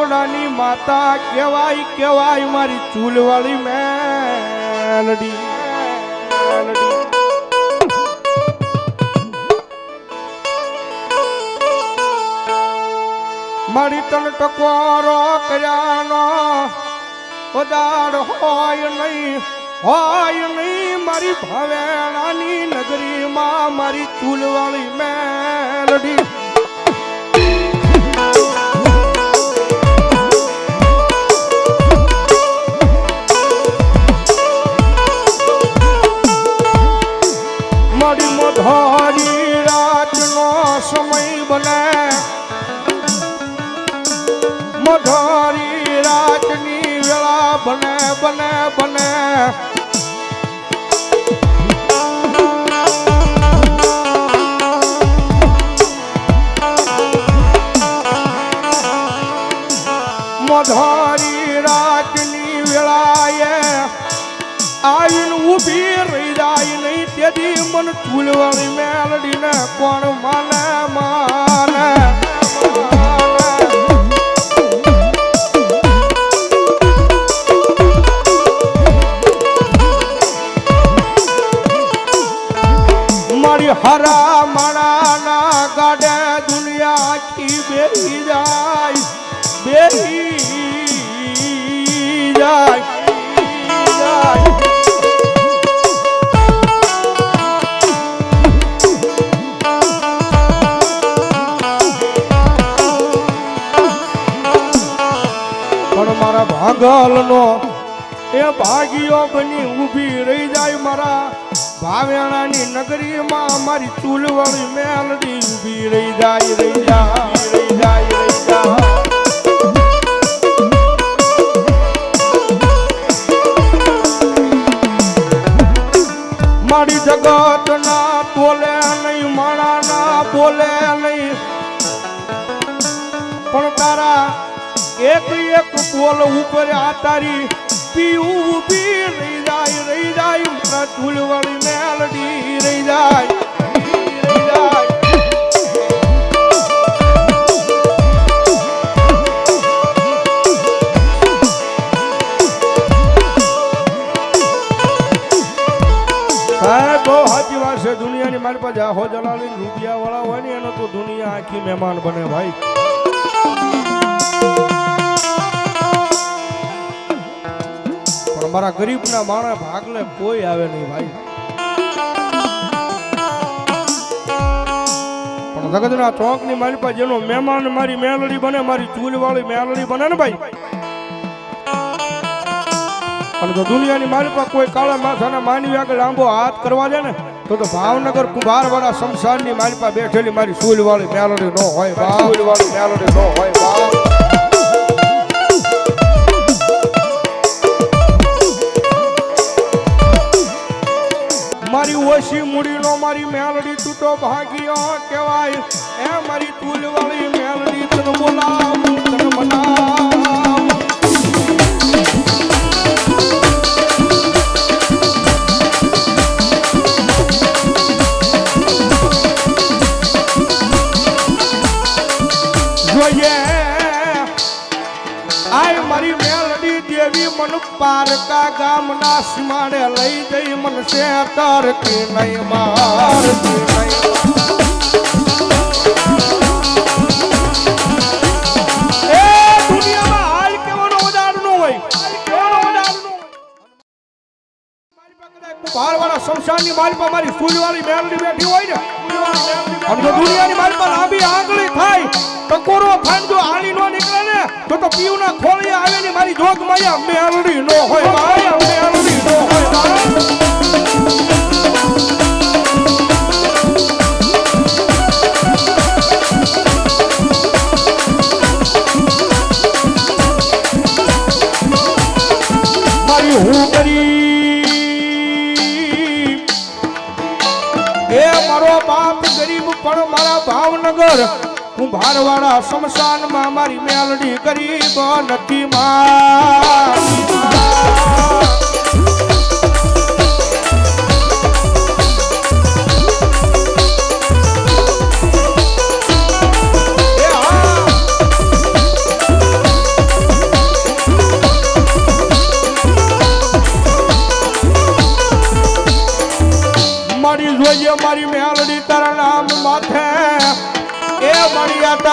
ગામડાની માતા કહેવાય કહેવાય મારી ચૂલવાળી મેલડી મારી તન ટકોરો કર્યાનો પદાર હોય નહીં મારી ભાવેણાની નગરીમાં મારી ચૂલવાળી મેલડી મારી મધારી રાતનો સમય બને મધારી રાતની વેળા બને બને બને મધારી રાતની વેળાએ આવીને ઊભી રહી જાય નહીં તેથી મન ચૂલવાળી મેલડીને કોણ માને માને મારી હરા માણાના ગાડે દુનિયા આખી બેહી જાય પણ મારા ભાગલનો એ ભાગીઓ બની ઊભી રહી જાય મારા ભાવેણાની નગરીમાં મારી ચૂલવાળી મેલડી ઊભી રહી જાય મારી જગત ના બોલે નહીં માણા ના બોલે નહીં પણ તારા એક બોલ ઉપર આ તારી પીવું ઊભી રહી જાય મારા ચૂલવાળી મેલડી રહી જાય બહુ સાચી વાત છે દુનિયાની મારી પાસે જાહો જલાલી રૂપિયા વાળા હોય ને એનો તો દુનિયા આખી મહેમાન બને ભાઈ પણ મારા ગરીબના માણસ ભાગલે કોઈ આવે નહીં ભાઈ પણ જગતના ચોકની મારી પાસે જેનો મહેમાન મારી મેલડી બને મારી ચૂલવાળી મેલડી બને ને ભાઈ અને જો દુનિયાની મારી પાસે કોઈ કાળા માથાના માનવી આગળ લાંબો હાથ કરવા દે ને તો ભાવનગર કુંભારવાળા શમશાનની મારી પાસે બેઠેલી મારી ચૂલવાળી મેલડી નો હોય બા ચૂલવાળી મેલડી નો હોય બા મારી ઓછી મૂડીનો મારી મેલડી તૂટો ભાગ્યો કહેવાય એ મારી ચૂલવાળી મેલડી તને બોલાવું તને મનાવું આય મારી મેલડી દેવી મન પારકા ગામના સીમાડે લઈ જઈ મન સે તરતી નહીં મારતી નહીં એ દુનિયામાં હાલ કેવાનો વધાર ન હોય મારી પાસે કુંભારવાળા શમશાનની મારી પાસે મારી ચૂલવાળી મેલડી બેઠી હોય ને આમ તો દુનિયાની મારી પાસે લાંબી આંગળી થાય ટકોરો થાય જો આલી નો નીકળે ને તો પીવના ખોળિયા આવે ને મારી જોગ માયા મેલડી નો હોય માયા મેલડી નો હોય મારી હું ગરીબ એ મારો બાપ ગરીબ પણ મારા ભાવનગર કુંભારવાળા શમશાનમાં મારી મેલડી ગરીબ નથી માં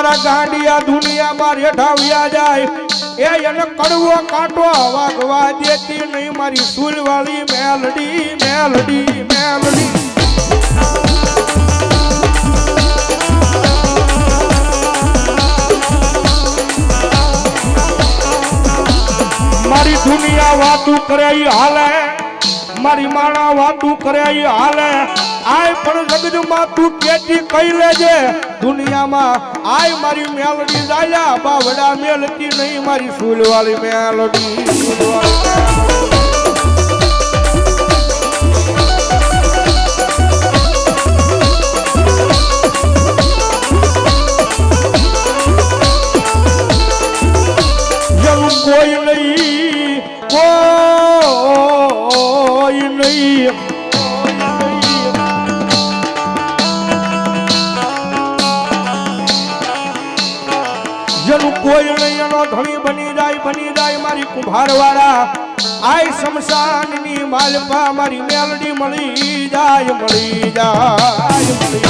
મારા ગાંડિયા દુનિયામાં રેઠાવ્યા જાય એ એને કડવો કાંટો વાગવા દેતી નહીં મારી સુલવાળી મેલડી મેલડી મેલડી મારી દુનિયા વાતું કરે હાલે મારી માણા વાતું કરે હાલે આય પણ જગતમાં તું કેતી કઈ લેજે દુનિયામાં આય મારી મેલડી જાયા બાવડા મેલતી નહીં મારી સુલવાળી મેલડી કોઈ નહીં કોઈ નહીં જેનું કોઈ નહીં એનો ધણી બની જાય મારી કુંભારવાળા આય શમશાનની માલપા મારી મેલડી મળી જાય મળી જાય મળી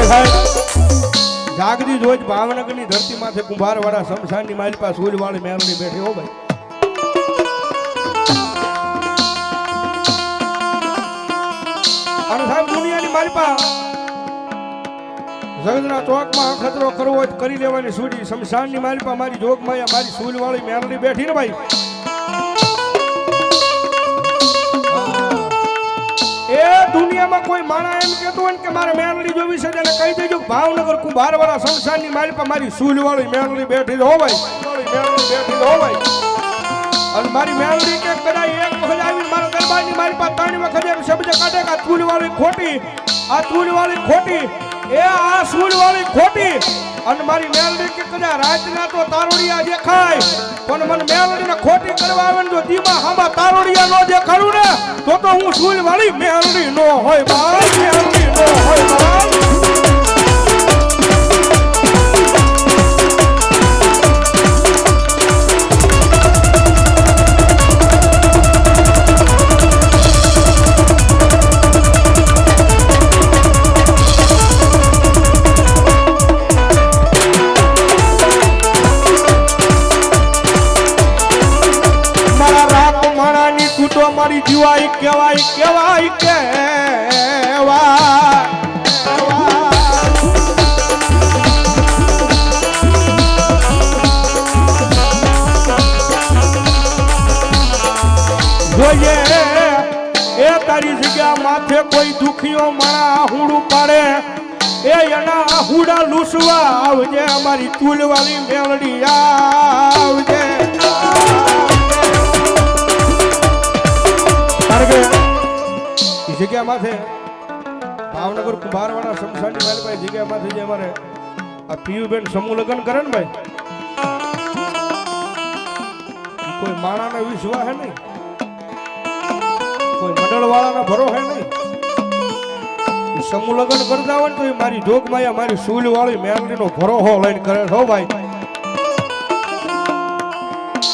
જાય જાગદી જોઈ ભાવનગરની ધરતી માથે કુંભારવાળા શમશાનની માલપા સૂરવાળી મેલડી બેઠી હો ભાઈ અને સાહેબ દુનિયાની માલપા જગતના ચોકમાં ખતરો કરવો હોય કરી લેવાની સૂડી શમશાનની માલપા મારી જોગમાયા મારી સૂરવાળી મેલડી બેઠી ને ભાઈ એ દુનિયામાં કોઈ માણા એમ કહેતો હોય કે મારે મેલડી જોવી છે તેને કહી દેજો ભાવનગર કુંભારવાળા શમશાનની માલપા મારી સૂલવાળી મેલડી બેઠી હો ભાઈ મેલડી બેઠી હો ભાઈ અને મારી મેલડી કે કદાચ એક વખત આવી મારા દરબારની માલપા 3 વખત એમ શબ્દ કાઢે કે આ સૂલવાળી ખોટી એ આ સૂલવાળી ખોટી અને મારી મેલડી કે કદાચ રાતના તો તારોડિયા દેખાય પણ મને મેલડીને ખોટી કરવા આવે ને જો દીમાં હામાં તારોડિયા નો દેખાડું ને તો હું સૂલવાળી મેલડી નો હોય ભાઈ મેલડી નો હોય ભાઈ મારી જીવાઈ કેવાય જોઈએ એ તારી જગ્યા માથે કોઈ દુખીઓ માણા હુડું પાડે એ એના હુડા લૂસવા આવજે અમારી તુલવાળી મેલડી આવજે જગ્યા માથે ભાવનગર કુંભારવાળા શમશાનની માલપા જગ્યા માથે જે અમારે આ પીયુબેન સમૂહ લગ્ન કરે ને ભાઈ કોઈ માણાને વિશ્વાસ હે નહીં કોઈ મંડળ વાળાના ભરો હે નહીં સમૂહ લગ્ન કરતા હોય તો એ મારી જોગમાયા મારી સૂલ વાળી મેલડીનો ભરોહો લઈને કરે છો ભાઈ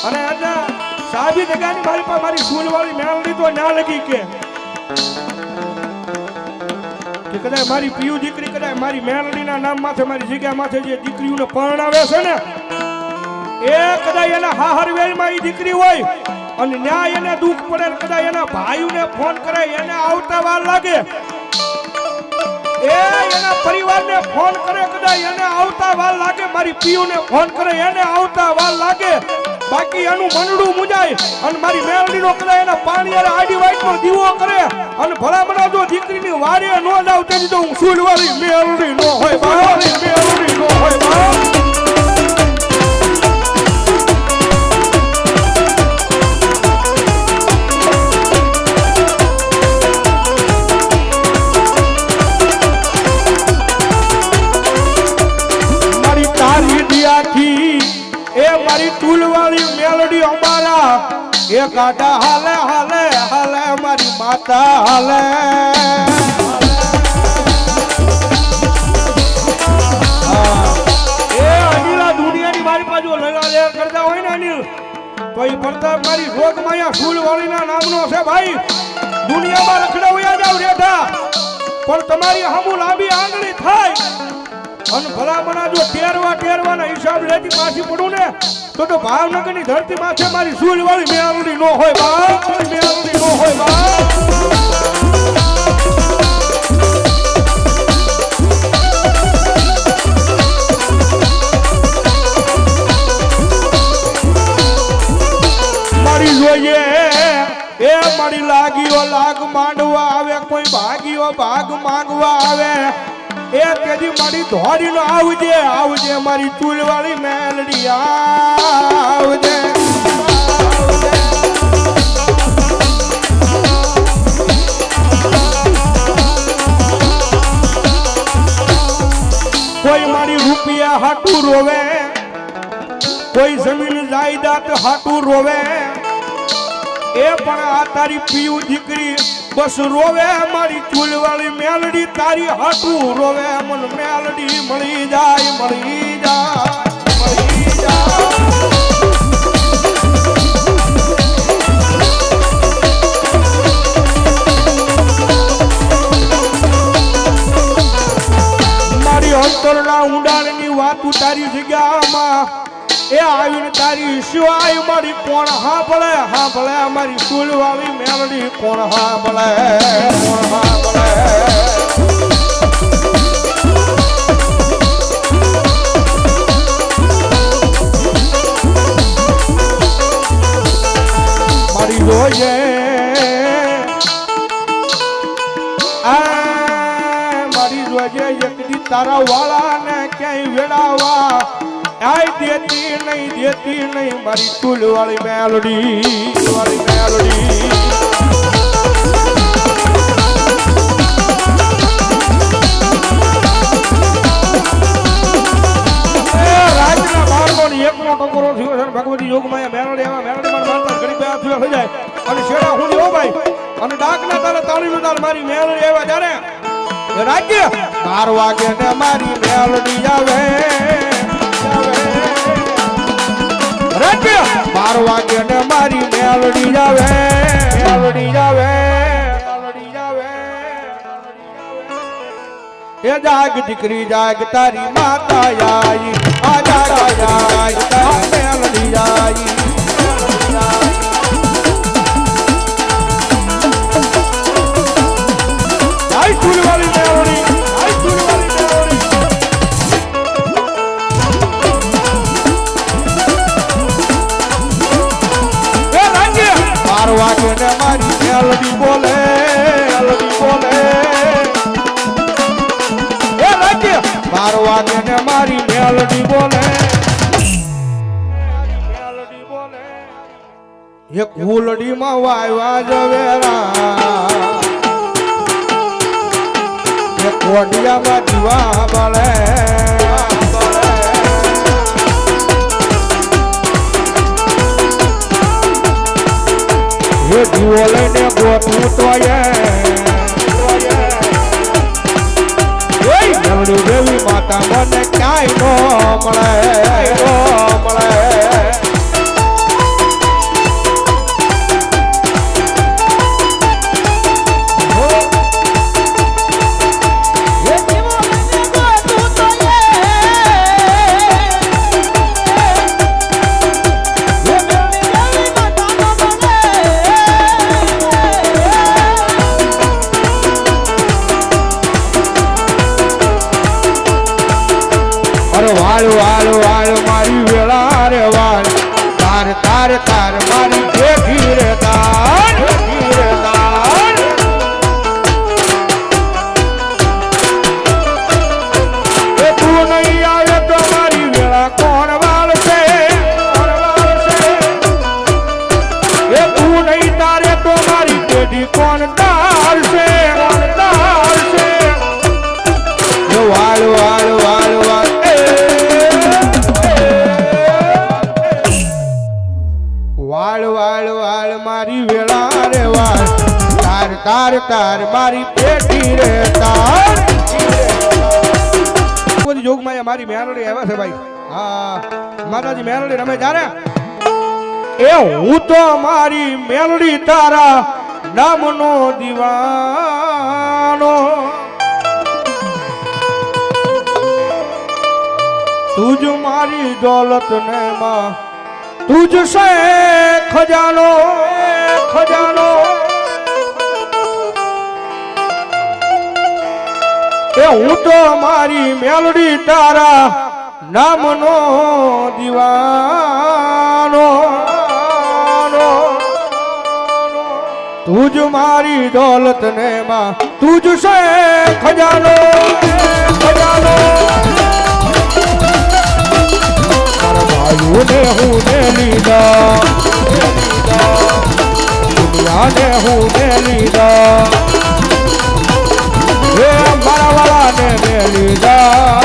અને આજે સાબી જગ્યાની મારી પાસે મારી સૂલ વાળી મેલડી તો ના લગી કે કદાચ મારી પીયુ દીકરી કદાચ મારી મેલડીના નામ માથે મારી જગ્યા માથે જે દીકરીઓને પરણાવે છે ને એ કદાચ એના હાહરવેલમાં એ દીકરી હોય અને ન્યાય એને દુઃખ પડે કદાચ એના ભાઈઓને ફોન કરે એને આવતા વાર લાગે એ એના પરિવારને ફોન કરે કદાચ એને આવતા વાર લાગે મારી પીયુને ફોન કરે એને આવતા વાર લાગે બાકી એનું મનડું મુજાય અને મારી મેલડીનો કદાચ એના પાણી આડી વાઈટનો દીવો કરે અને ભલામણા જો દીકરીની વારે નો જાવ તેની તો હું સૂલવાળી મેલડી નો હોય બાળી મેલડી નો હોય બા મારી તારી દિયાથી એ મારી તુલવાળી મેલડી અમારા એ ગાડા હાલે હાલે હાલે મારી માતા હાલે એ અનિલા દુનિયાની મારી બાજુ લગાડે હોય ને અનિલ તો એ પડતા મારી જોગમાયા ફૂલવાળીના નામનો છે ભાઈ દુનિયામાં રખડાવ્યા જાવ રેઠા પણ તમારી હામુ લાંબી આંગળી થાય અને ભલામણા જો ટેરવાના હિસાબ લેતી પાછી પડું ને તો ભાવનગરની ધરતી માથે મારી સૂલવાળી મેળવડી નો હોય બા મેળવડી નો હોય બા જોઈએ એ મારી લાગીઓ લાગ માંડવા આવે કોઈ ભાગીઓ ભાગ માંગવા આવે એ તેજી મારી ધોરીનો આવજે મારી ચૂલવાળી મેલડી આવજે કોઈ મારી રૂપિયા હાટું રોવે કોઈ જમીન જાયદાદ હાટું રોવે એ પણ આ તારી પીયું દીકરી બસ રોવે મારી ચૂલવાળી મેલડી તારી હાટું રોવે મન મેલડી મળી જાય મારી અંતરના ઊંડાણની વાત તારી જગ્યામાં એ આવીને તારી સિવાય મારી કોણ હાંભળે મારી ફૂલવાળી મેલડી કોણ હાંભળે મારી જોઈએ મારી જોઈએ એકદી તારા વાળાને ક્યાંય વેડાવા આઈ દેતી નહીં મારી ચૂલવાળી મેલડી રાજના બાળકોની એકનો ટકોરો થયો છે ભગવતી યોગમાં મેલડી એવા મેલડીમાં માનતા ઘણી બે થયો થઈ જાય અને શેડા હું હો ભાઈ અને ડાકના તારે તાળીનું તાર મારી મેલડી એવા ત્યારે રાજ્ય 12 વાગે ને મારી મેલડી આવે 12 વાગે ને મારી મેલડી જાવે એ જાગ દીકરી જાગ તારી માતા આઈ આ જાગ તારી મેલડી આઈ આઈ ચૂલવાળી મેલડી 12 વાગે ને મારી મેલડી બોલે એ રાજ્ય 12 વાગે ને મારી મેલડી બોલે એ કુલડી માં વાયવા જવેરા એ કોડિયા માં દીવા બળે એ દીવો લઈને ગોઠવું તો મેલડી દેવી માતા મને ક્યાંય નો મળે વાળ મારી વેળા રે વાળ તાર મારી ભેગી રે તાર એ તું નહીં આવે તો મારી વેળા કોણ વાળ છે એ તું નહીં તારે તો મારી પેઢી કોણ ડાળ છે વાળ મારી વેળા રે વાળ તાર મારી પેટી રે તાર કોઈ જોગમાં મારી મેલડી આવે છે ભાઈ હા માતાજી મેલડી રમે જારે એ હું તો મારી મેલડી તારા નામનો દીવાનો તુજ મારી દોલત ને માં તુજ સે ખજાનો ખજાનો એ હું તો મારી મેલડી તારા નામનો દીવાનો તુજ મારી દોલત ને માં તુજ સે ખજાનો ખજાનો ને હું ને લીધા દુનિયાને હું ને લીધા હે મારા વાળાને લીધા